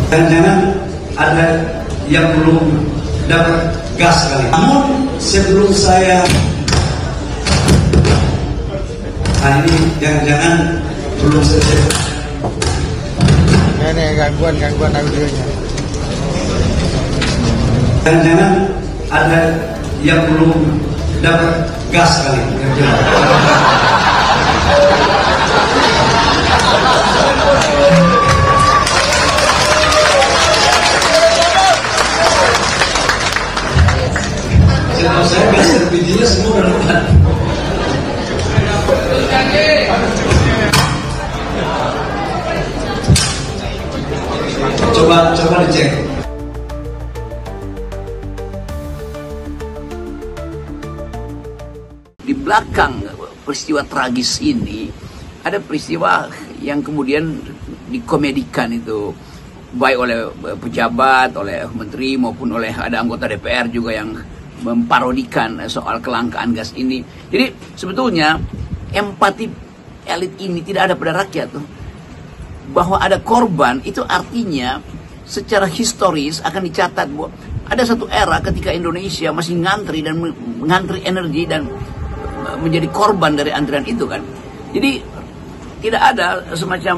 Jangan-jangan ada yang belum dapat gas kali. Namun sebelum saya ini jangan-jangan belum selesai. Ini gangguan audionya. Jangan-jangan ada yang belum dapat gas kali. Kalau saya gas LPG-nya semua udah dapat. Coba dicek. Di belakang peristiwa tragis ini ada peristiwa yang kemudian dikomedikan itu, baik oleh pejabat, oleh menteri maupun oleh ada anggota DPR juga yang memparodikan soal kelangkaan gas ini. Jadi sebetulnya empati elit ini tidak ada pada rakyat tuh. Bahwa ada korban itu artinya secara historis akan dicatat bahwa ada satu era ketika Indonesia masih ngantri dan mengantri energi dan menjadi korban dari antrian itu kan. Jadi tidak ada semacam,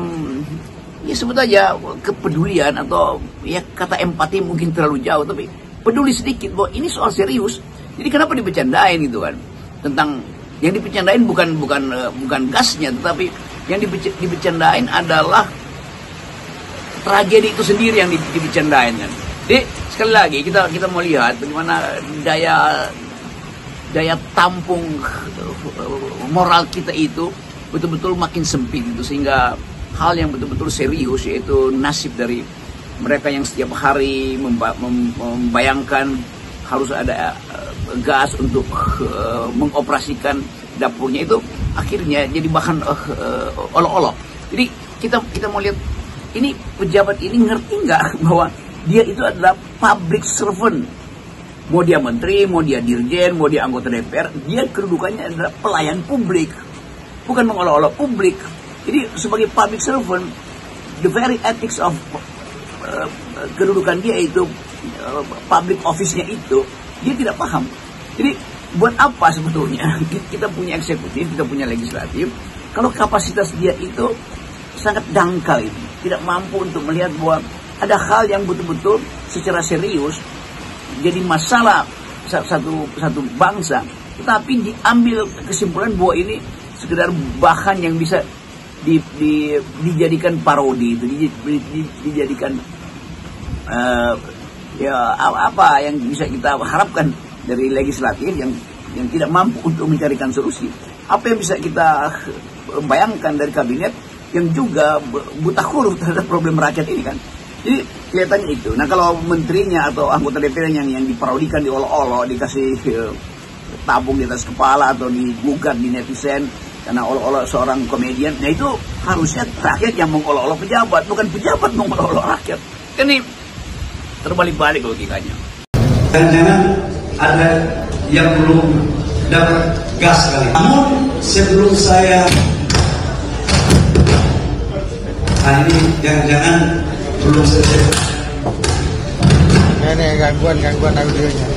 ya sebut aja kepedulian atau ya kata empati mungkin terlalu jauh, tapi peduli sedikit bahwa ini soal serius. Jadi kenapa dibecandain gitu kan? Tentang yang dibecandain bukan gasnya, tetapi yang dibecandain adalah tragedi itu sendiri yang dibecandain kan. Jadi sekali lagi kita mau lihat bagaimana daya tampung moral kita itu betul-betul makin sempit itu, sehingga hal yang betul-betul serius yaitu nasib dari mereka yang setiap hari membayangkan harus ada gas untuk mengoperasikan dapurnya, itu akhirnya jadi bahan olok-olok. Jadi kita mau lihat ini pejabat ini ngerti nggak bahwa dia itu adalah public servant. Mau dia menteri, mau dia dirjen, mau dia anggota DPR, dia kedudukannya adalah pelayan publik, bukan mengolok-olok publik. Jadi sebagai public servant, the very ethics of kedudukan dia itu, public office-nya itu, dia tidak paham. Jadi buat apa sebetulnya kita punya eksekutif, kita punya legislatif, kalau kapasitas dia itu sangat dangkal itu, tidak mampu untuk melihat bahwa ada hal yang betul-betul secara serius jadi masalah satu bangsa, tetapi diambil kesimpulan bahwa ini sekedar bahan yang bisa dijadikan parodi, itu dijadikan ya apa yang bisa kita harapkan dari legislatif yang tidak mampu untuk mencarikan solusi. Apa yang bisa kita bayangkan dari kabinet yang juga buta huruf terhadap problem rakyat ini kan. Jadi kelihatannya itu. Nah kalau menterinya atau anggota DPR yang diparodikan, diolok-olok, dikasih tabung di atas kepala atau digugat di netizen karena olok-olok seorang komedian, nah itu harusnya rakyat yang mengolok-olok pejabat, bukan pejabat mengolok-olok rakyat. Kan ini terbalik-balik logikanya. Jangan-jangan ada yang belum dapat gas kali. Namun sebelum saya ini jangan-jangan belum selesai. Ini gangguan audionya.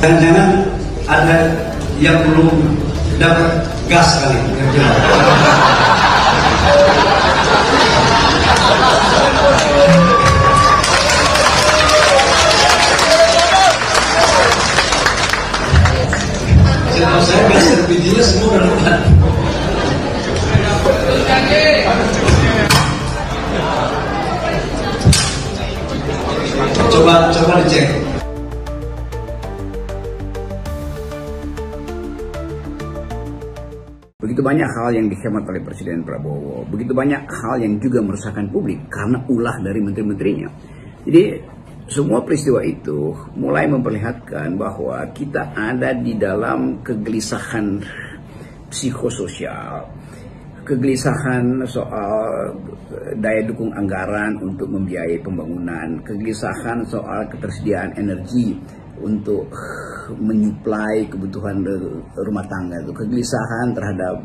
Jangan-jangan ada yang belum dapat gas kali. Kalau saya gas LPG-nya semua udah dapat. Coba dicek. Begitu banyak hal yang dihemat oleh Presiden Prabowo, begitu banyak hal yang juga meresahkan publik karena ulah dari menteri-menterinya. Jadi semua peristiwa itu mulai memperlihatkan bahwa kita ada di dalam kegelisahan psikososial, kegelisahan soal daya dukung anggaran untuk membiayai pembangunan, kegelisahan soal ketersediaan energi untuk menyuplai kebutuhan rumah tangga, itu kegelisahan terhadap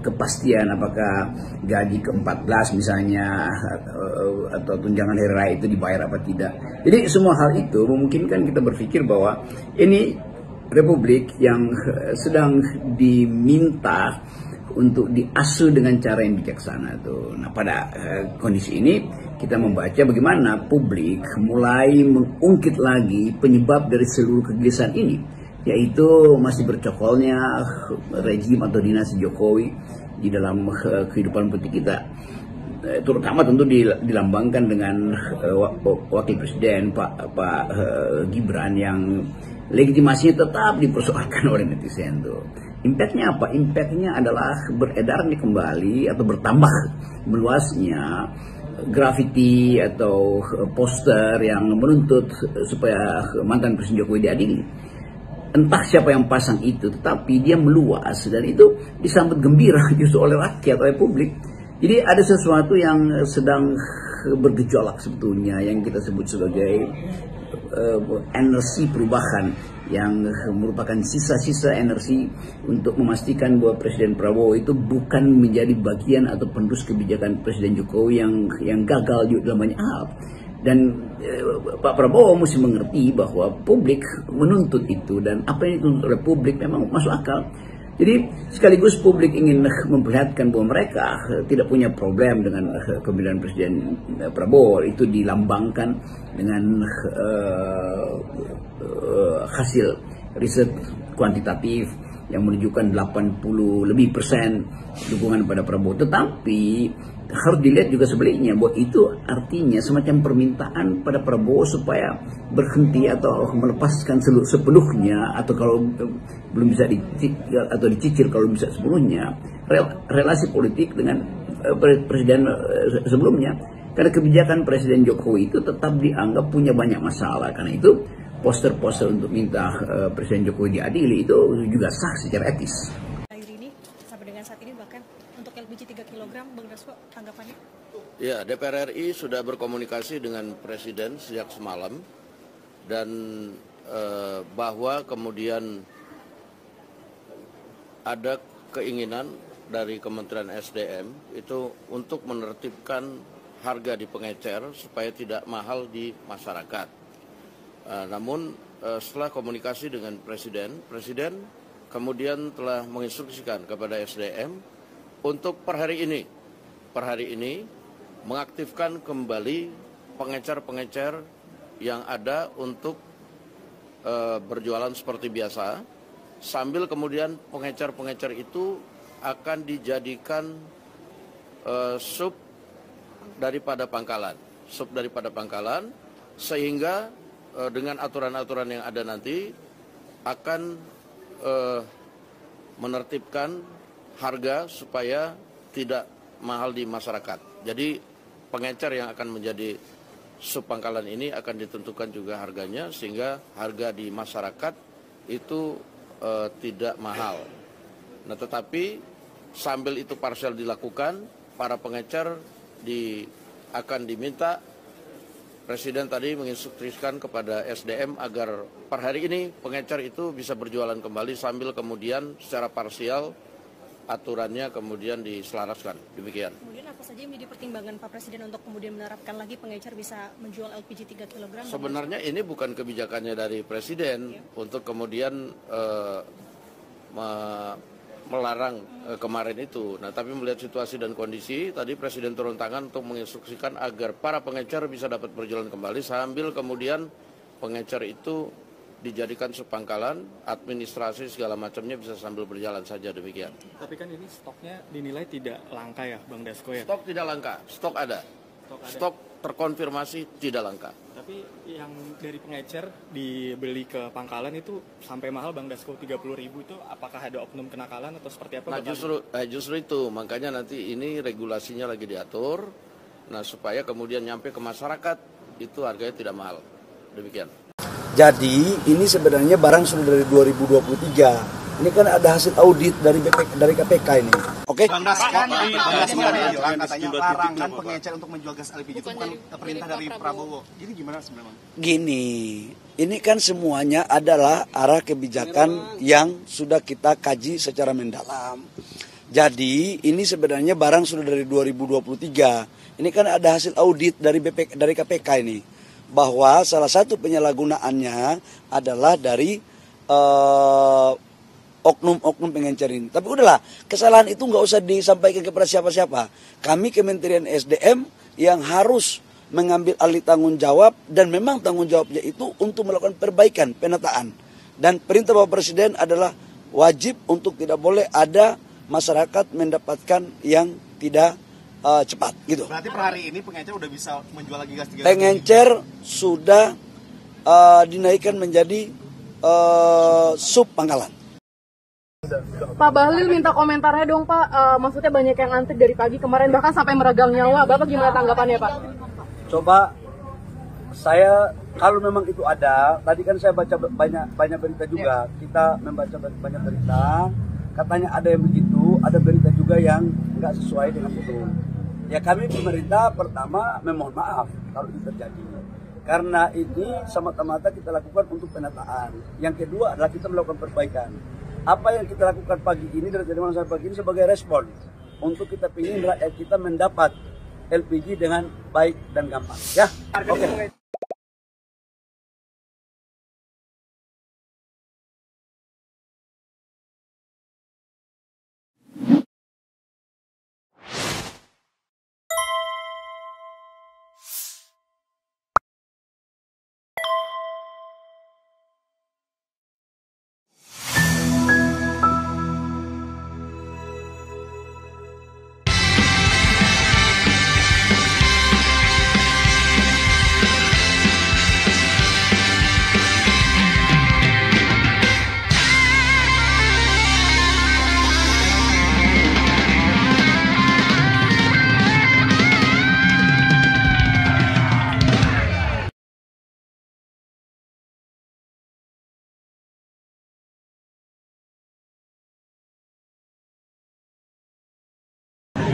kepastian apakah gaji ke-14 misalnya atau tunjangan hari raya itu dibayar apa tidak. Jadi semua hal itu memungkinkan kita berpikir bahwa ini republik yang sedang diminta untuk diasuh dengan cara yang bijaksana tuh. Nah, pada kondisi ini kita membaca bagaimana publik mulai mengungkit lagi penyebab dari seluruh kegelisahan ini, yaitu masih bercokolnya rejim atau dinasti Jokowi di dalam kehidupan politik kita. Terutama tentu dilambangkan dengan wakil presiden Pak Gibran yang legitimasinya tetap dipersoalkan oleh netizen tuh. Impactnya apa? Impactnya adalah beredarnya kembali atau bertambah meluasnya grafiti atau poster yang menuntut supaya mantan Presiden Jokowi diadili. Entah siapa yang pasang itu, tetapi dia meluas dan itu disambut gembira justru oleh rakyat, oleh publik. Jadi ada sesuatu yang sedang bergejolak sebetulnya yang kita sebut sebagai energi perubahan yang merupakan sisa-sisa energi untuk memastikan bahwa Presiden Prabowo itu bukan menjadi bagian atau penerus kebijakan Presiden Jokowi yang gagal di dalam banyak hal. Dan Pak Prabowo mesti mengerti bahwa publik menuntut itu dan apa yang dituntut oleh publik memang masuk akal. Jadi sekaligus publik ingin memperlihatkan bahwa mereka tidak punya problem dengan kepemilikan Presiden Prabowo. Itu dilambangkan dengan hasil riset kuantitatif yang menunjukkan 80% lebih dukungan pada Prabowo. Tetapi harus dilihat juga sebaliknya bahwa itu artinya semacam permintaan pada Prabowo supaya berhenti atau melepaskan sepenuhnya, atau kalau belum bisa dicicil kalau bisa sepenuhnya relasi politik dengan presiden sebelumnya, karena kebijakan Presiden Jokowi itu tetap dianggap punya banyak masalah. Karena itu poster-poster untuk minta Presiden Jokowi diadili itu juga sah secara etis. Saat ini bahkan untuk LPG 3 kg, Bang Dasko, tanggapannya? Ya, DPR RI sudah berkomunikasi dengan Presiden sejak semalam dan bahwa kemudian ada keinginan dari Kementerian SDM itu untuk menertibkan harga di pengecer supaya tidak mahal di masyarakat. Namun setelah komunikasi dengan Presiden kemudian telah menginstruksikan kepada SDM untuk per hari ini mengaktifkan kembali pengecer-pengecer yang ada untuk berjualan seperti biasa, sambil kemudian pengecer-pengecer itu akan dijadikan sub daripada pangkalan, sehingga dengan aturan-aturan yang ada nanti akan menertibkan harga supaya tidak mahal di masyarakat. Jadi pengecer yang akan menjadi sub pangkalan ini akan ditentukan juga harganya sehingga harga di masyarakat itu tidak mahal. Nah, tetapi sambil itu parsial dilakukan, para pengecer akan diminta. Presiden tadi menginstruksikan kepada SDM agar per hari ini pengecer itu bisa berjualan kembali sambil kemudian secara parsial aturannya kemudian diselaraskan. Demikian. Kemudian apa saja yang menjadi pertimbangan Pak Presiden untuk kemudian menerapkan lagi pengecer bisa menjual LPG 3 kg? Sebenarnya ini bukan kebijakannya dari Presiden untuk kemudian melarang kemarin itu. Nah, tapi melihat situasi dan kondisi, tadi Presiden turun tangan untuk menginstruksikan agar para pengecer bisa dapat berjalan kembali sambil kemudian pengecer itu dijadikan sepangkalan, administrasi segala macamnya bisa sambil berjalan saja, demikian. Tapi kan ini stoknya dinilai tidak langka ya, Bang Dasko ya? Stok tidak langka, stok ada. Stok terkonfirmasi tidak langka. Tapi yang dari pengecer dibeli ke pangkalan itu sampai mahal, Bang Dasko, 30.000 itu apakah ada oknum kenakalan atau seperti apa? Nah, justru itu, makanya nanti ini regulasinya lagi diatur, nah supaya kemudian nyampe ke masyarakat itu harganya tidak mahal. Demikian. Jadi ini sebenarnya barang sudah dari 2023. Ini kan ada hasil audit dari KPK ini. Oke? Bang Das kan bilang katanya larangan pengecer untuk menjual gas LPG itu bukan perintah dari Prabowo. Jadi gimana sebenarnya? Gini, ini kan semuanya adalah arah kebijakan yang sudah kita kaji secara mendalam. Jadi ini sebenarnya barang sudah dari 2023. Ini kan ada hasil audit dari KPK ini. Bahwa salah satu penyalahgunaannya adalah dari oknum-oknum pengencer ini. Tapi udahlah, kesalahan itu nggak usah disampaikan kepada siapa-siapa. Kami Kementerian SDM yang harus mengambil alih tanggung jawab, dan memang tanggung jawabnya itu untuk melakukan perbaikan, penataan. Dan perintah Bapak Presiden adalah wajib untuk tidak boleh ada masyarakat mendapatkan yang tidak cepat gitu. Berarti per hari ini pengecer udah bisa menjual lagi gas 3 pengencer sudah dinaikkan menjadi sub pangkalan. Pak Bahlil minta komentarnya dong Pak, maksudnya banyak yang antri dari pagi kemarin bahkan sampai meregang nyawa, Bapak gimana tanggapannya Pak? Coba saya, kalau memang itu ada, tadi kan saya baca banyak berita juga, kita membaca banyak berita, katanya ada yang begitu, ada berita juga yang nggak sesuai dengan itu. Ya kami pemerintah pertama memohon maaf kalau itu terjadi. Karena ini semata-mata kita lakukan untuk penataan. Yang kedua adalah kita melakukan perbaikan. Apa yang kita lakukan pagi ini dari tadi malam sampai pagi ini sebagai respon untuk kita ingin rakyat kita mendapat LPG dengan baik dan gampang. Ya, oke.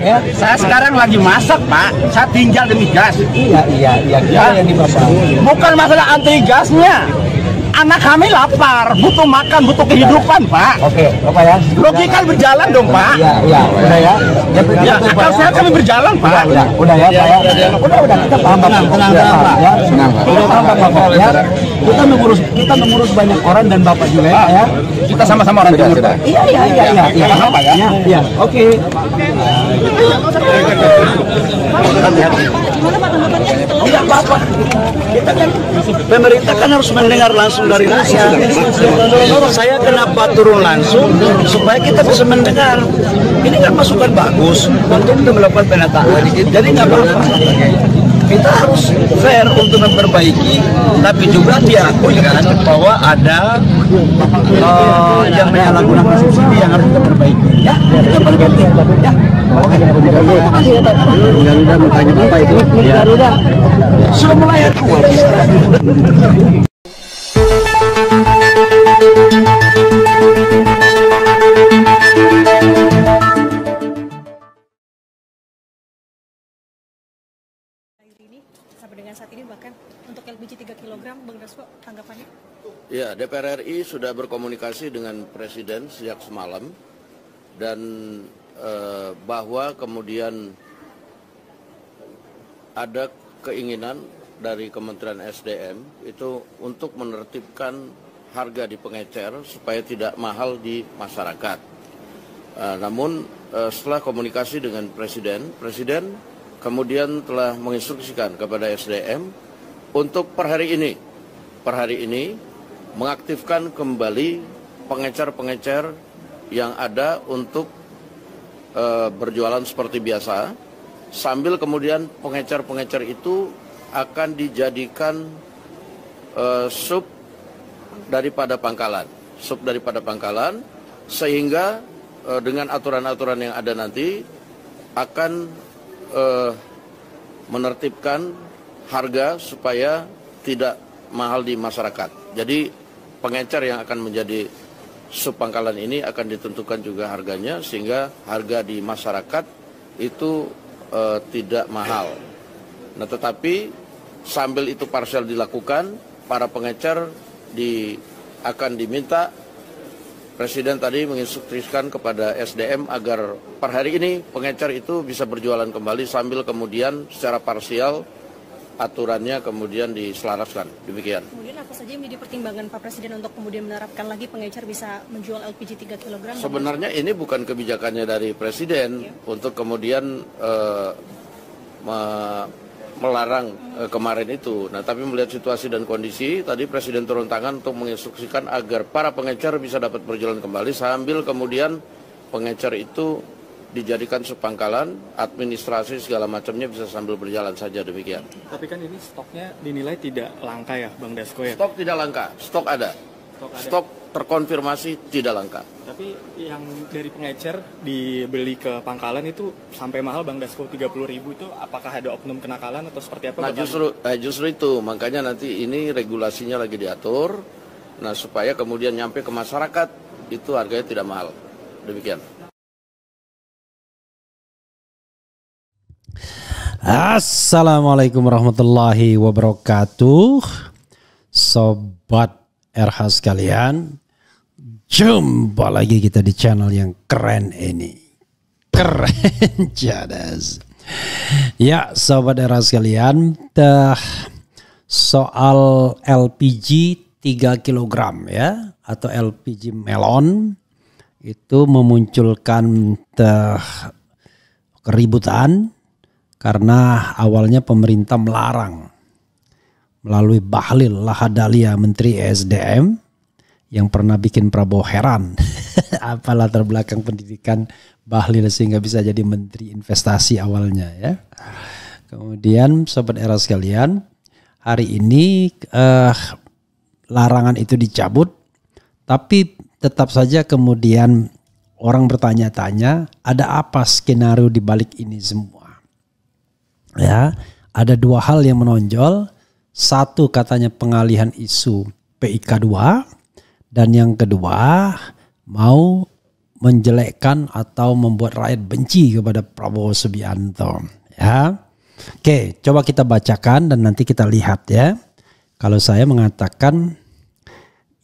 Ya, saya sekarang lagi masak, Pak. Saya tinggal demi gas. Iya, yang dibawa. Bukan masalah anti gasnya. Anak kami lapar, butuh makan, butuh kehidupan, Pak. Oke, Bapak ya. Logika berjalan dong, Pak. Iya, udah ya. Ya, akal sehat kami berjalan, Pak. Udah ya, Pak ya. Udah, kita paham, Pak. Tenang, Pak. Ya, udah paham, Pak. Ya. Kita mengurus banyak orang dan Bapak juga ya. Kita sama-sama orang timur, Pak. Iya. Paham, Pak ya? Iya, oke. Enggak apa-apa. Kita kan pemerintah kan harus mendengar langsung dari rakyat. Saya kenapa turun langsung supaya kita bisa mendengar. Ini kan masukan bagus untuk kita melakukan penataan. Jadi nggak apa-apa. Kita harus fair untuk memperbaiki, tapi juga diakui kan bahwa ada yang menyalahgunakan subsidi yang harus kita perbaiki. Ya, itu paling penting. Ya. Garuda mukanya apa itu? Garuda. Sudah mulai keluar. Sampai dengan saat ini bahkan untuk LPG 3 kg, Bang Dasko, tanggapannya? Ya, DPR RI sudah berkomunikasi dengan Presiden sejak semalam dan bahwa kemudian ada keinginan dari Kementerian SDM itu untuk menertibkan harga di pengecer supaya tidak mahal di masyarakat. Namun setelah komunikasi dengan Presiden kemudian telah menginstruksikan kepada SDM untuk per hari ini mengaktifkan kembali pengecer-pengecer yang ada untuk berjualan seperti biasa, sambil kemudian pengecer-pengecer itu akan dijadikan sub daripada pangkalan, sehingga dengan aturan-aturan yang ada nanti akan menertibkan harga supaya tidak mahal di masyarakat. Jadi pengecer yang akan menjadi subpangkalan ini akan ditentukan juga harganya sehingga harga di masyarakat itu tidak mahal. Nah, tetapi sambil itu parsial dilakukan, para pengecer akan diminta, Presiden tadi menginstruksikan kepada SDM agar per hari ini pengecer itu bisa berjualan kembali sambil kemudian secara parsial aturannya kemudian diselaraskan. Demikian. Kemudian apa saja yang menjadi pertimbangan Pak Presiden untuk kemudian menerapkan lagi pengecer bisa menjual LPG 3 kg? Sebenarnya ini bukan kebijakannya dari Presiden untuk kemudian melarang kemarin itu. Nah, tapi melihat situasi dan kondisi, tadi Presiden turun tangan untuk menginstruksikan agar para pengecer bisa dapat berjalan kembali sambil kemudian pengecer itu dijadikan subpangkalan, administrasi segala macamnya bisa sambil berjalan saja, demikian. Tapi kan ini stoknya dinilai tidak langka ya, Bang Dasko ya? Stok tidak langka, stok ada. Stok terkonfirmasi tidak langka. Tapi yang dari pengecer dibeli ke pangkalan itu sampai mahal, Bang Dasko, 30.000 itu apakah ada oknum kenakalan atau seperti apa? Nah, justru itu, makanya nanti ini regulasinya lagi diatur, nah supaya kemudian nyampe ke masyarakat itu harganya tidak mahal. Demikian. Assalamualaikum warahmatullahi wabarakatuh. Sobat RH sekalian, jumpa lagi kita di channel yang keren ini. Keren jadas. Ya, Sobat RH sekalian, soal LPG 3 kg ya, atau LPG melon itu memunculkan keributan karena awalnya pemerintah melarang melalui Bahlil Lahadalia, Menteri ESDM, yang pernah bikin Prabowo heran apa latar belakang pendidikan Bahlil sehingga bisa jadi Menteri Investasi awalnya ya. Kemudian Sobat Era sekalian, hari ini larangan itu dicabut, tapi tetap saja kemudian orang bertanya-tanya ada apa skenario di balik ini semua. Ya, ada dua hal yang menonjol. Satu katanya pengalihan isu PIK 2, dan yang kedua mau menjelekkan atau membuat rakyat benci kepada Prabowo Subianto. Ya, oke, coba kita bacakan dan nanti kita lihat ya. Kalau saya mengatakan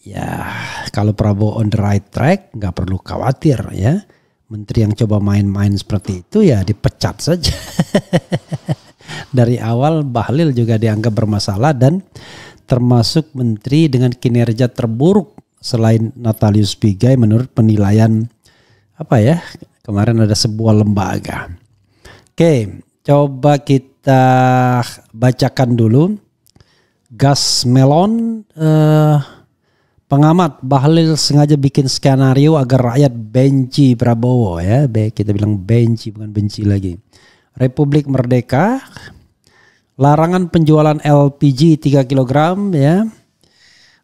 ya, kalau Prabowo on the right track nggak perlu khawatir ya. Menteri yang coba main-main seperti itu ya dipecat saja. Dari awal Bahlil juga dianggap bermasalah dan termasuk menteri dengan kinerja terburuk selain Natalius Pigai menurut penilaian apa ya, kemarin ada sebuah lembaga. Oke, coba kita bacakan dulu. Gas melon, pengamat Bahlil sengaja bikin skenario agar rakyat benci Prabowo ya. Kita bilang benci, bukan benci lagi. Republik Merdeka, larangan penjualan LPG 3 kg ya,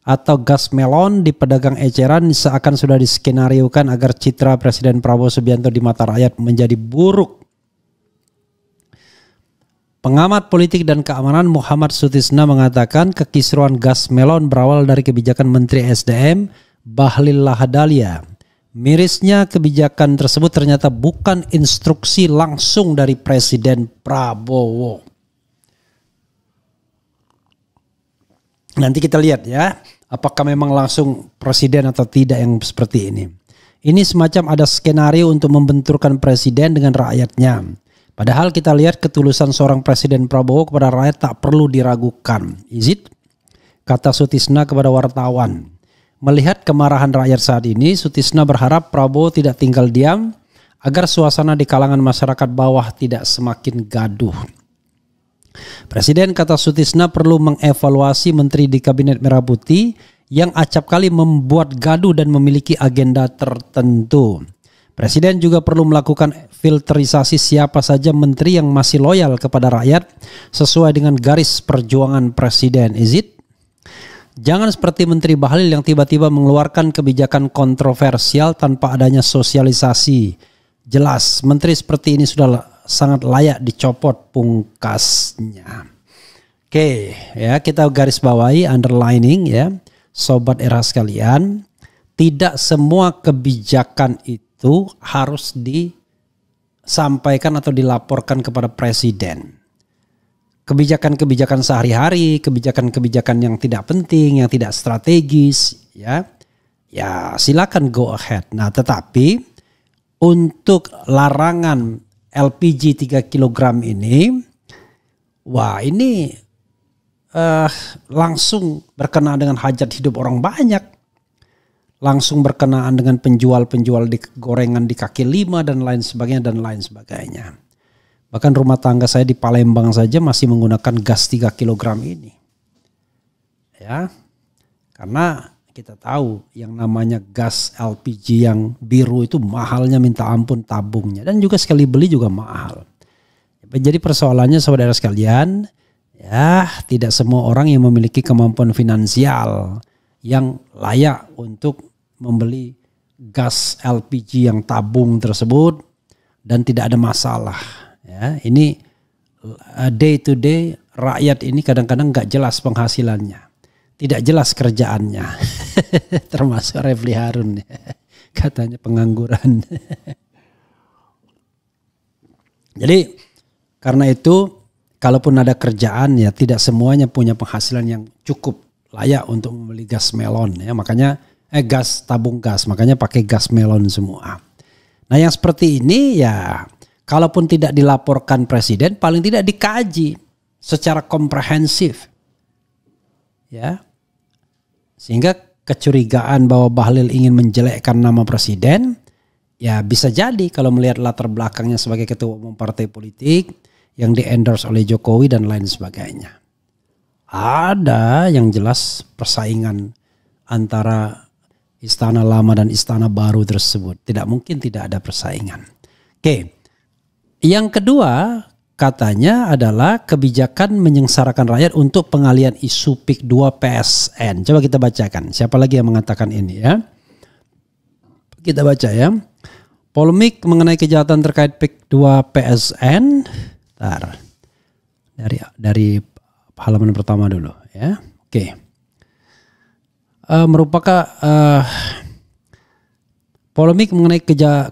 atau gas melon di pedagang eceran seakan sudah diskenariokan agar citra Presiden Prabowo Subianto di mata rakyat menjadi buruk. Pengamat politik dan keamanan Muhammad Sutisna mengatakan kekisruan gas melon berawal dari kebijakan Menteri SDM Bahlil Lahadalia. Mirisnya kebijakan tersebut ternyata bukan instruksi langsung dari Presiden Prabowo. Nanti kita lihat ya, apakah memang langsung presiden atau tidak yang seperti ini. Ini semacam ada skenario untuk membenturkan presiden dengan rakyatnya. Padahal kita lihat ketulusan seorang Presiden Prabowo kepada rakyat tak perlu diragukan. Is it? Kata Sutisna kepada wartawan. Melihat kemarahan rakyat saat ini, Sutisna berharap Prabowo tidak tinggal diam agar suasana di kalangan masyarakat bawah tidak semakin gaduh. Presiden, kata Sutisna, perlu mengevaluasi menteri di Kabinet Merah Putih yang acap kali membuat gaduh dan memiliki agenda tertentu. Presiden juga perlu melakukan filterisasi siapa saja menteri yang masih loyal kepada rakyat sesuai dengan garis perjuangan presiden. Is it? Jangan seperti Menteri Bahlil yang tiba-tiba mengeluarkan kebijakan kontroversial tanpa adanya sosialisasi. Jelas, menteri seperti ini sudah sangat layak dicopot, pungkasnya. Oke, ya kita garis bawahi, underlining ya, Sobat Era sekalian. tidak semua kebijakan itu harus disampaikan atau dilaporkan kepada presiden. Kebijakan-kebijakan sehari-hari, kebijakan-kebijakan yang tidak penting, yang tidak strategis, ya silakan go ahead. Nah, tetapi untuk larangan LPG 3 kg ini, wah ini langsung berkenaan dengan hajat hidup orang banyak. Langsung berkenaan dengan penjual-penjual di gorengan di kaki lima dan lain sebagainya. Bahkan rumah tangga saya di Palembang saja masih menggunakan gas 3 kg ini. Ya. Karena kita tahu yang namanya gas LPG yang biru itu mahalnya minta ampun tabungnya. Dan juga sekali beli juga mahal. Jadi persoalannya saudara sekalian, ya tidak semua orang yang memiliki kemampuan finansial yang layak untuk membeli gas LPG yang tabung tersebut dan tidak ada masalah. Ya, ini day to day rakyat ini kadang-kadang nggak jelas penghasilannya, tidak jelas kerjaannya, termasuk Refli Harun, katanya pengangguran. Jadi karena itu, kalaupun ada kerjaan ya tidak semuanya punya penghasilan yang cukup layak untuk membeli gas melon ya, makanya gas tabung gas, makanya pakai gas melon semua. Nah yang seperti ini ya, kalaupun tidak dilaporkan presiden, paling tidak dikaji secara komprehensif, ya, sehingga kecurigaan bahwa Bahlil ingin menjelekkan nama presiden, ya bisa jadi kalau melihat latar belakangnya sebagai ketua umum partai politik yang di-endorse oleh Jokowi dan lain sebagainya. Ada yang jelas persaingan antara istana lama dan istana baru tersebut. Tidak mungkin tidak ada persaingan. Oke. Yang kedua katanya adalah kebijakan menyengsarakan rakyat untuk pengalian isu PIK 2 PSN. Coba kita bacakan. Siapa lagi yang mengatakan ini ya? Kita baca ya. Polemik mengenai kejahatan terkait PIK 2 PSN. Bentar. Dari halaman pertama dulu ya. Oke. Merupakan polemik mengenai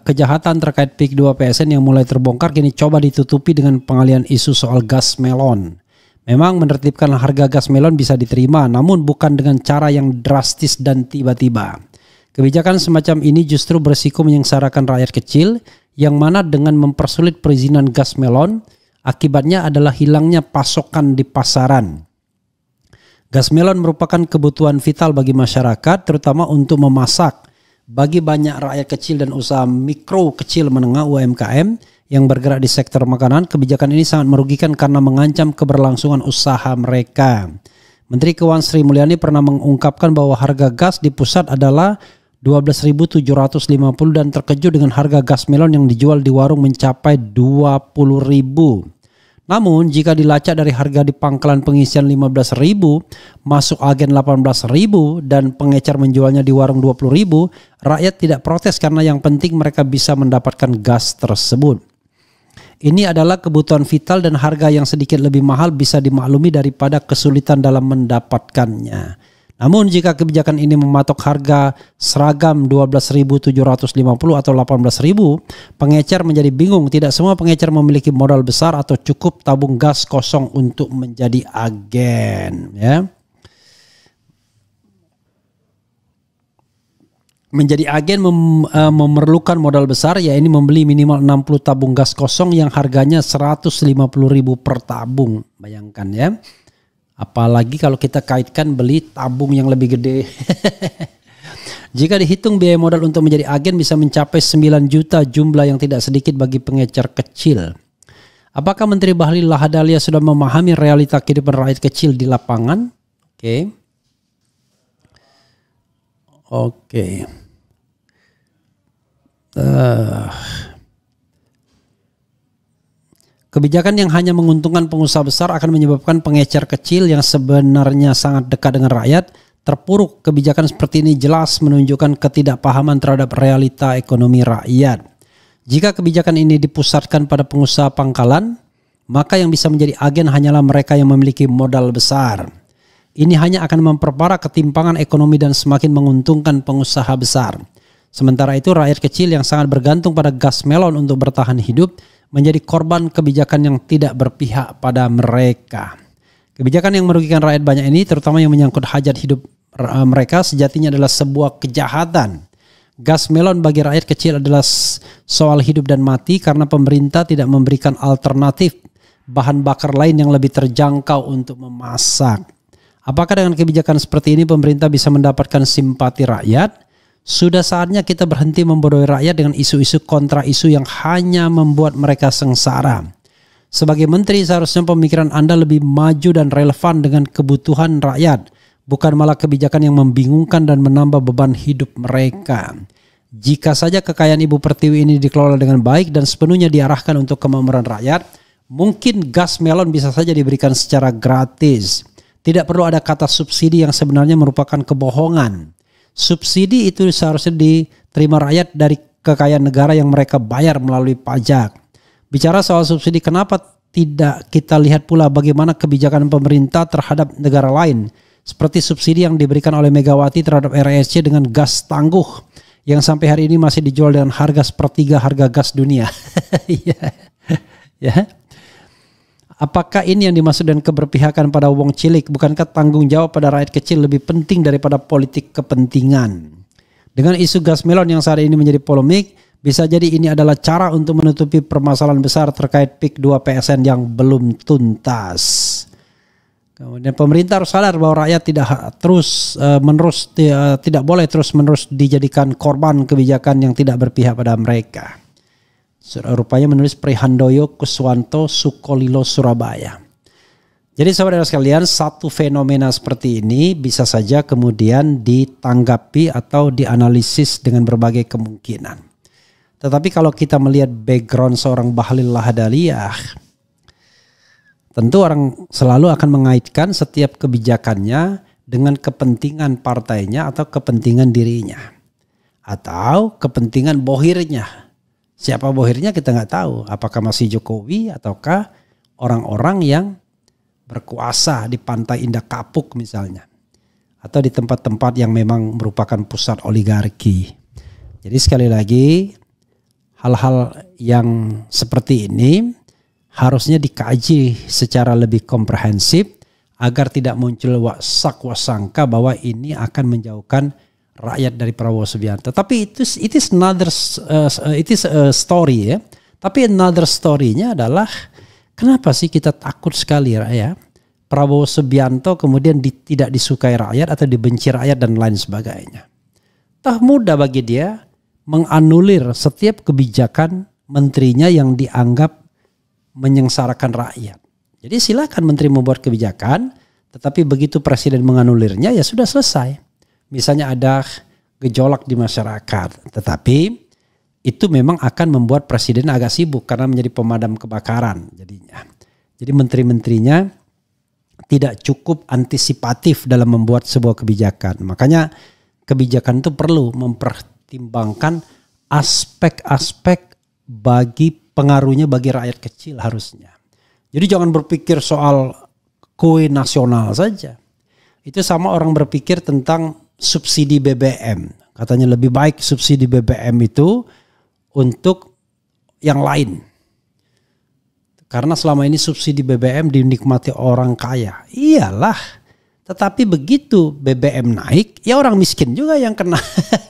kejahatan terkait PIK 2 PSN yang mulai terbongkar kini coba ditutupi dengan pengalian isu soal gas melon. Memang menertibkan harga gas melon bisa diterima, namun bukan dengan cara yang drastis dan tiba-tiba. Kebijakan semacam ini justru berisiko menyengsarakan rakyat kecil, yang mana dengan mempersulit perizinan gas melon, akibatnya adalah hilangnya pasokan di pasaran. Gas melon merupakan kebutuhan vital bagi masyarakat, terutama untuk memasak. Bagi banyak rakyat kecil dan usaha mikro kecil menengah UMKM yang bergerak di sektor makanan, kebijakan ini sangat merugikan karena mengancam keberlangsungan usaha mereka. Menteri Keuangan Sri Mulyani pernah mengungkapkan bahwa harga gas di pusat adalah 12.750 dan terkejut dengan harga gas melon yang dijual di warung mencapai 20.000. Namun jika dilacak dari harga di pangkalan pengisian 15.000, masuk agen 18.000 dan pengecer menjualnya di warung 20.000, rakyat tidak protes karena yang penting mereka bisa mendapatkan gas tersebut. Ini adalah kebutuhan vital dan harga yang sedikit lebih mahal bisa dimaklumi daripada kesulitan dalam mendapatkannya. Namun jika kebijakan ini mematok harga seragam 12.750 atau 18.000, pengecer menjadi bingung. Tidak semua pengecer memiliki modal besar atau cukup tabung gas kosong untuk menjadi agen. Ya. Menjadi agen memerlukan modal besar, yaitu membeli minimal 60 tabung gas kosong yang harganya 150.000 per tabung. Bayangkan ya. Apalagi kalau kita kaitkan beli tabung yang lebih gede. Jika dihitung biaya modal untuk menjadi agen bisa mencapai 9 juta, jumlah yang tidak sedikit bagi pengecer kecil. Apakah Menteri Bahlil Lahadalia sudah memahami realita kehidupan rakyat kecil di lapangan? Oke. Kebijakan yang hanya menguntungkan pengusaha besar akan menyebabkan pengecer kecil yang sebenarnya sangat dekat dengan rakyat terpuruk. Kebijakan seperti ini jelas menunjukkan ketidakpahaman terhadap realita ekonomi rakyat. Jika kebijakan ini dipusatkan pada pengusaha pangkalan, maka yang bisa menjadi agen hanyalah mereka yang memiliki modal besar. ini hanya akan memperparah ketimpangan ekonomi dan semakin menguntungkan pengusaha besar. Sementara itu rakyat kecil yang sangat bergantung pada gas melon untuk bertahan hidup menjadi korban kebijakan yang tidak berpihak pada mereka. Kebijakan yang merugikan rakyat banyak ini, terutama yang menyangkut hajat hidup mereka, sejatinya adalah sebuah kejahatan. Gas melon bagi rakyat kecil adalah soal hidup dan mati karena pemerintah tidak memberikan alternatif bahan bakar lain yang lebih terjangkau untuk memasak. Apakah dengan kebijakan seperti ini pemerintah bisa mendapatkan simpati rakyat? Sudah saatnya kita berhenti membodohi rakyat dengan isu-isu kontra isu yang hanya membuat mereka sengsara. Sebagai menteri seharusnya pemikiran Anda lebih maju dan relevan dengan kebutuhan rakyat, bukan malah kebijakan yang membingungkan dan menambah beban hidup mereka. Jika saja kekayaan Ibu Pertiwi ini dikelola dengan baik dan sepenuhnya diarahkan untuk kemakmuran rakyat, mungkin gas melon bisa saja diberikan secara gratis. Tidak perlu ada kata subsidi yang sebenarnya merupakan kebohongan. Subsidi itu seharusnya diterima rakyat dari kekayaan negara yang mereka bayar melalui pajak. Bicara soal subsidi, kenapa tidak kita lihat pula bagaimana kebijakan pemerintah terhadap negara lain, seperti subsidi yang diberikan oleh Megawati terhadap RSC dengan gas tangguh yang sampai hari ini masih dijual dengan harga sepertiga harga gas dunia. Ya. Apakah ini yang dimaksud dengan keberpihakan pada wong cilik? Bukankah tanggung jawab pada rakyat kecil lebih penting daripada politik kepentingan? Dengan isu gas melon yang saat ini menjadi polemik, bisa jadi ini adalah cara untuk menutupi permasalahan besar terkait PIK 2 PSN yang belum tuntas. Kemudian pemerintah harus sadar bahwa rakyat tidak boleh terus-menerus dijadikan korban kebijakan yang tidak berpihak pada mereka. Rupanya menulis Prihandoyo Kuswanto Sukolilo Surabaya. Jadi saudara sekalian, satu fenomena seperti ini bisa saja kemudian ditanggapi atau dianalisis dengan berbagai kemungkinan. Tetapi kalau kita melihat background seorang Bahlil Lahadalia, tentu orang selalu akan mengaitkan setiap kebijakannya dengan kepentingan partainya atau kepentingan dirinya. Atau kepentingan bohirnya. Siapa bohirnya kita nggak tahu. Apakah masih Jokowi ataukah orang-orang yang berkuasa di Pantai Indah Kapuk misalnya. Atau di tempat-tempat yang memang merupakan pusat oligarki. Jadi sekali lagi, hal-hal yang seperti ini harusnya dikaji secara lebih komprehensif agar tidak muncul wasangka bahwa ini akan menjauhkan rakyat dari Prabowo Subianto. Tapi it is a story ya. Tapi another story-nya adalah kenapa sih kita takut sekali rakyat Prabowo Subianto kemudian tidak disukai rakyat atau dibenci rakyat dan lain sebagainya. Toh mudah bagi dia menganulir setiap kebijakan menterinya yang dianggap menyengsarakan rakyat. Jadi silakan menteri membuat kebijakan, tetapi begitu presiden menganulirnya ya sudah selesai. Misalnya ada gejolak di masyarakat, tetapi itu memang akan membuat presiden agak sibuk karena menjadi pemadam kebakaran jadinya. Jadi menteri-menterinya tidak cukup antisipatif dalam membuat sebuah kebijakan. Makanya kebijakan itu perlu mempertimbangkan aspek-aspek bagi pengaruhnya bagi rakyat kecil harusnya. Jadi jangan berpikir soal kue nasional saja. Itu sama orang berpikir tentang subsidi BBM. Katanya lebih baik subsidi BBM itu untuk yang lain. Karena selama ini subsidi BBM dinikmati orang kaya. Iyalah. Tetapi begitu BBM naik, ya orang miskin juga yang kena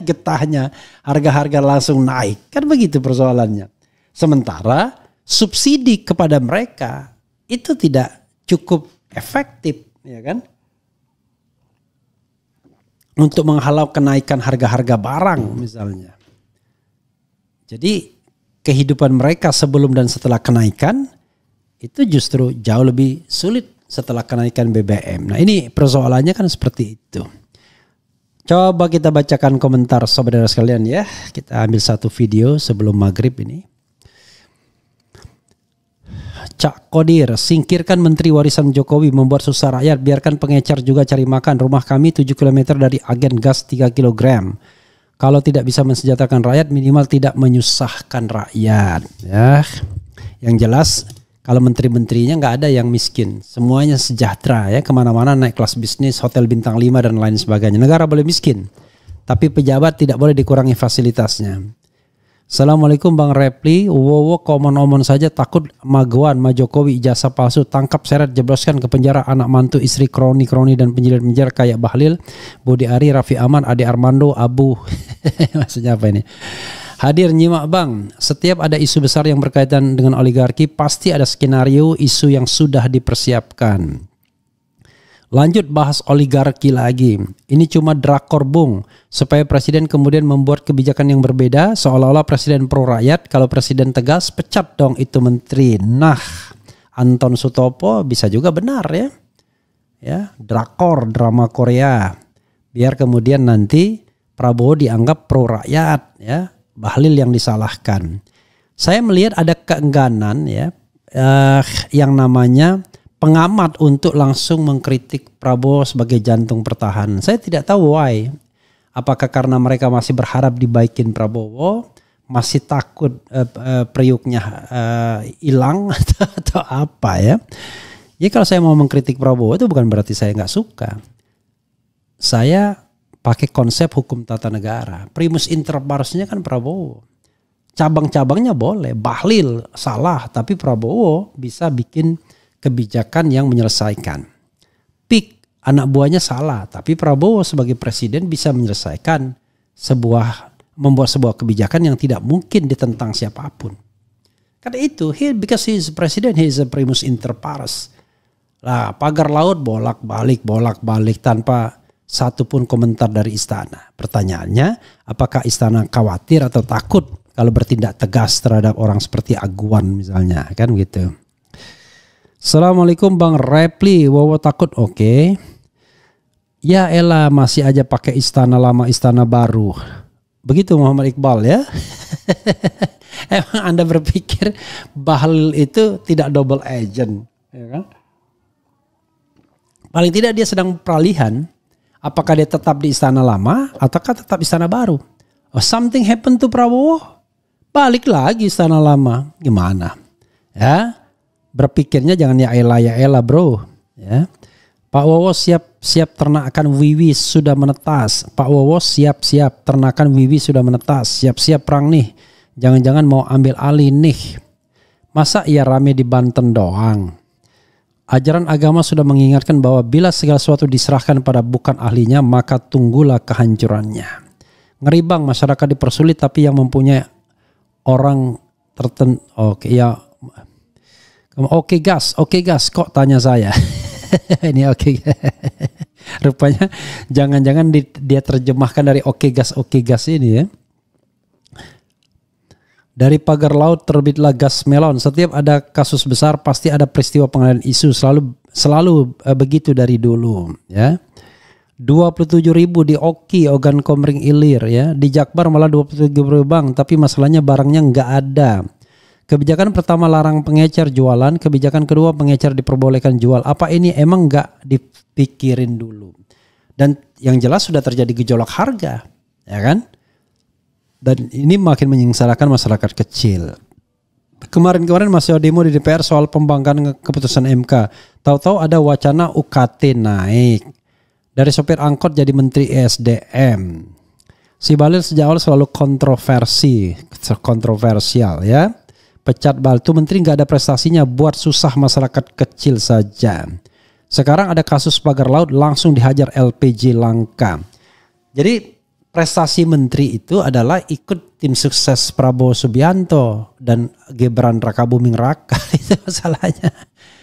getahnya. Harga-harga langsung naik. Kan begitu persoalannya. Sementara subsidi kepada mereka itu tidak cukup efektif, ya kan? Untuk menghalau kenaikan harga-harga barang misalnya. Jadi kehidupan mereka sebelum dan setelah kenaikan itu justru jauh lebih sulit setelah kenaikan BBM. Nah ini persoalannya kan seperti itu. Coba kita bacakan komentar saudara sekalian ya. Kita ambil satu video sebelum maghrib ini. Cak Kodir, singkirkan menteri warisan Jokowi membuat susah rakyat, biarkan pengecer juga cari makan. Rumah kami 7 km dari agen gas 3 kg. Kalau tidak bisa mensejahterakan rakyat, minimal tidak menyusahkan rakyat. Ya, yang jelas Kalau menteri-menterinya nggak ada yang miskin, semuanya sejahtera ya, kemana-mana naik kelas bisnis, hotel bintang 5 dan lain sebagainya. Negara boleh miskin, tapi pejabat tidak boleh dikurangi fasilitasnya. Assalamualaikum Bang Repli, wowo komon-omon saja takut maguan, Ma Jokowi ijazah palsu, tangkap seret jebloskan ke penjara anak mantu istri kroni-kroni dan penjilat-penjilat kayak Bahlil, Budi Ari, Raffi Ahmad, Ade Armando, Abu. Maksudnya apa ini? Hadir nyimak Bang, setiap ada isu besar yang berkaitan dengan oligarki pasti ada skenario isu yang sudah dipersiapkan. Lanjut bahas oligarki lagi. Ini cuma drakor bung, supaya presiden kemudian membuat kebijakan yang berbeda, seolah-olah presiden pro rakyat. Kalau presiden tegas, pecat dong itu menteri. Nah, Anton Sutopo bisa juga benar ya. Ya, drakor, drama Korea. Biar kemudian nanti Prabowo dianggap pro rakyat ya. Bahlil yang disalahkan. Saya melihat ada keengganan ya, yang namanya pengamat untuk langsung mengkritik Prabowo sebagai jantung pertahanan. Saya tidak tahu why. Apakah karena mereka masih berharap dibaikin Prabowo, masih takut periuknya hilang atau apa ya? Ya kalau saya mau mengkritik Prabowo itu bukan berarti saya nggak suka. Saya pakai konsep hukum tata negara. Primus inter paresnya kan Prabowo. Cabang-cabangnya boleh. Bahlil salah, tapi Prabowo bisa bikin kebijakan yang menyelesaikan. PIK anak buahnya salah, tapi Prabowo sebagai presiden bisa menyelesaikan membuat sebuah kebijakan yang tidak mungkin ditentang siapapun. Karena itu, because he is president, he is a primus inter pares. Lah, pagar laut bolak-balik tanpa satu pun komentar dari istana. Pertanyaannya, apakah istana khawatir atau takut kalau bertindak tegas terhadap orang seperti Aguan misalnya, kan gitu. Assalamualaikum Bang Repli, wowo takut oke. Ya elah masih aja pakai istana lama istana baru. Begitu Muhammad Iqbal ya. Emang Anda berpikir Bahlil itu tidak double agent, ya kan? Paling tidak dia sedang peralihan. Apakah dia tetap di istana lama ataukah tetap istana baru? Oh, something happen to Prabowo, balik lagi istana lama. Gimana? Ya, berpikirnya jangan ya elah bro. Ya, Pak Wowo siap ternakan wiwi sudah menetas. Pak Wowo siap ternakan wiwi sudah menetas. Siap perang nih. Jangan-jangan mau ambil alih nih. Masa ia rame di Banten doang? Ajaran agama sudah mengingatkan bahwa bila segala sesuatu diserahkan pada bukan ahlinya, maka tunggulah kehancurannya. Ngeri Bang, masyarakat dipersulit tapi yang mempunyai orang tertentu. Oke gas, kok tanya saya. Ini oke. Rupanya jangan-jangan dia terjemahkan dari oke gas ini ya. Dari pagar laut terbitlah gas melon. Setiap ada kasus besar pasti ada peristiwa pengalihan isu. Selalu begitu dari dulu. Ya, 27.000 di Oki, Ogan Komering Ilir. Ya, di Jakbar malah 27.000 Bang. Tapi masalahnya barangnya nggak ada. Kebijakan pertama larang pengecer jualan. Kebijakan kedua pengecer diperbolehkan jual. Apa ini emang nggak dipikirin dulu? Dan yang jelas sudah terjadi gejolak harga, ya kan? Dan ini makin menyengsarakan masyarakat kecil. Kemarin masih ada demo di DPR soal pembangkangan keputusan MK. Tahu-tahu ada wacana UKT naik. Dari sopir angkot jadi menteri ESDM. Si Bahlil sejak awal selalu kontroversial ya. Pecat Bahlil, itu menteri nggak ada prestasinya, buat susah masyarakat kecil saja. Sekarang ada kasus pagar laut langsung dihajar LPG langka. Jadi prestasi menteri itu adalah ikut tim sukses Prabowo Subianto dan Gibran Rakabuming Raka. Itu masalahnya.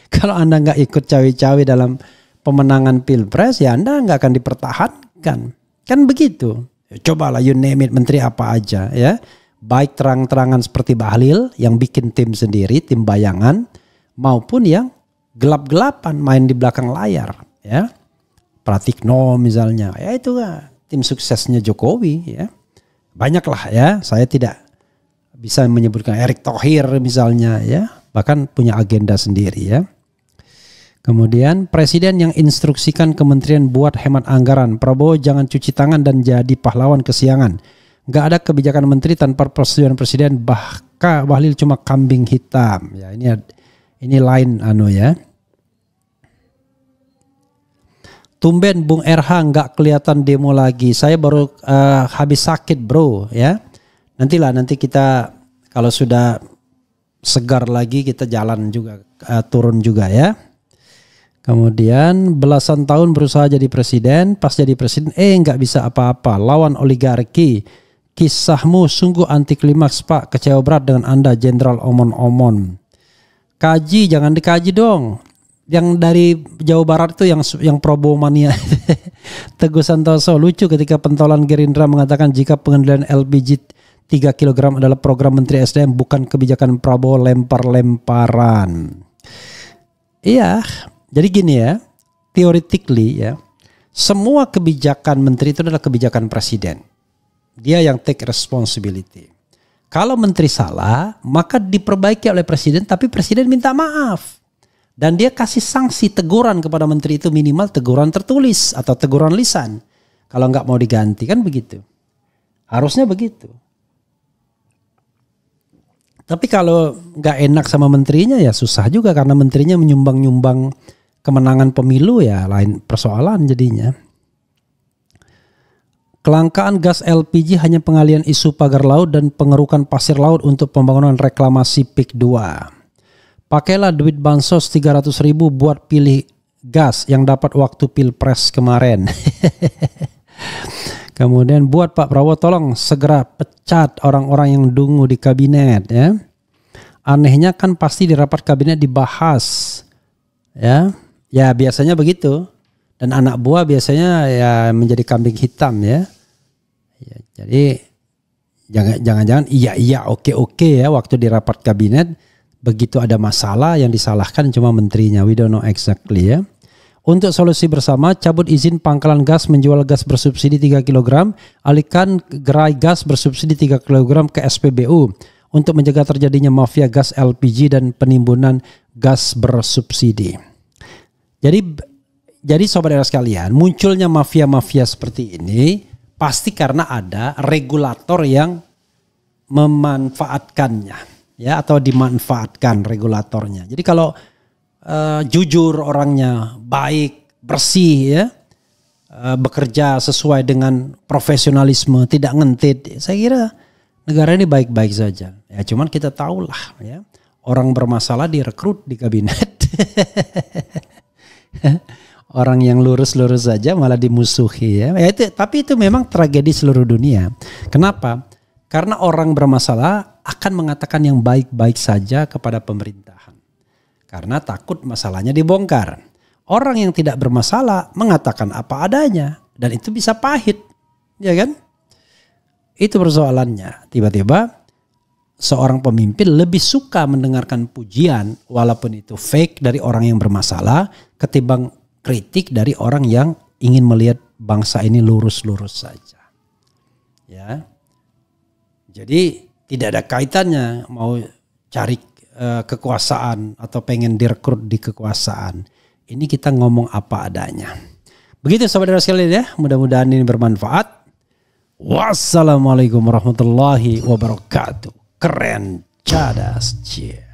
Kalau Anda nggak ikut cawe-cawe dalam pemenangan pilpres, ya Anda nggak akan dipertahankan. Kan begitu. Cobalah you name it, menteri apa aja ya. Baik terang-terangan seperti Bahlil yang bikin tim sendiri, tim bayangan, maupun yang gelap-gelapan main di belakang layar ya. Pratikno misalnya, ya itu kan tim suksesnya Jokowi ya. Banyaklah ya, saya tidak bisa menyebutkan Erick Thohir misalnya ya, bahkan punya agenda sendiri ya. Kemudian presiden yang instruksikan kementerian buat hemat anggaran. Prabowo jangan cuci tangan dan jadi pahlawan kesiangan. Gak ada kebijakan menteri tanpa persetujuan presiden, bahkan Bahlil cuma kambing hitam. Ya Ini lain ya. Tumben Bung RH nggak kelihatan demo lagi. Saya baru habis sakit bro ya. Nanti kita kalau sudah segar lagi kita jalan juga, turun juga ya. Kemudian belasan tahun berusaha jadi presiden, pas jadi presiden nggak bisa apa-apa, lawan oligarki. Kisahmu sungguh anti klimaks Pak, kecewa berat dengan Anda Jenderal Omon-Omon. Kaji, jangan dikaji dong. Yang dari Jawa Barat itu yang Prabowo mania. Teguh Santoso lucu ketika pentolan Gerindra mengatakan jika pengendalian LPG 3 kg adalah program Menteri SDM bukan kebijakan Prabowo, lempar-lemparan. Iya, jadi gini ya, theoretically ya, semua kebijakan menteri itu adalah kebijakan presiden. Dia yang take responsibility. Kalau menteri salah, maka diperbaiki oleh presiden, tapi presiden minta maaf. Dan dia kasih sanksi teguran kepada menteri itu, minimal teguran tertulis atau teguran lisan. Kalau nggak mau diganti kan begitu. Harusnya begitu. Tapi kalau nggak enak sama menterinya ya susah juga, karena menterinya menyumbang-nyumbang kemenangan pemilu ya lain persoalan jadinya. Kelangkaan gas LPG hanya pengalian isu pagar laut dan pengerukan pasir laut untuk pembangunan reklamasi PIK 2. Pakailah duit bansos 300.000 buat pilih gas yang dapat waktu pilpres kemarin. Kemudian buat Pak Prabowo tolong segera pecat orang-orang yang dungu di kabinet ya. Anehnya kan pasti di rapat kabinet dibahas ya. Ya biasanya begitu. Dan anak buah biasanya ya menjadi kambing hitam ya. Jadi jangan-jangan iya oke ya waktu di rapat kabinet. Begitu ada masalah yang disalahkan cuma menterinya. We don't know exactly ya. Untuk solusi bersama, cabut izin pangkalan gas menjual gas bersubsidi 3 kg, alihkan gerai gas bersubsidi 3 kg ke SPBU untuk mencegah terjadinya mafia gas LPG dan penimbunan gas bersubsidi. Jadi saudara sekalian, munculnya mafia-mafia seperti ini pasti karena ada regulator yang memanfaatkannya. Ya, atau dimanfaatkan regulatornya. Jadi kalau jujur orangnya, baik, bersih ya, bekerja sesuai dengan profesionalisme, tidak ngentit, saya kira negara ini baik-baik saja. Ya cuman kita tahulah ya, orang bermasalah direkrut di kabinet. Orang yang lurus-lurus saja malah dimusuhi ya. Tapi itu memang tragedi seluruh dunia. Kenapa? Karena orang bermasalah akan mengatakan yang baik-baik saja kepada pemerintahan. Karena takut masalahnya dibongkar. Orang yang tidak bermasalah mengatakan apa adanya. Dan itu bisa pahit. Ya kan? Itu persoalannya. Tiba-tiba seorang pemimpin lebih suka mendengarkan pujian walaupun itu fake dari orang yang bermasalah ketimbang kritik dari orang yang ingin melihat bangsa ini lurus-lurus saja. Ya. Jadi tidak ada kaitannya mau cari kekuasaan atau pengen direkrut di kekuasaan. Ini kita ngomong apa adanya. Begitu saudara sekalian ya, mudah-mudahan ini bermanfaat. Wassalamualaikum warahmatullahi wabarakatuh. Keren, cadas, cie.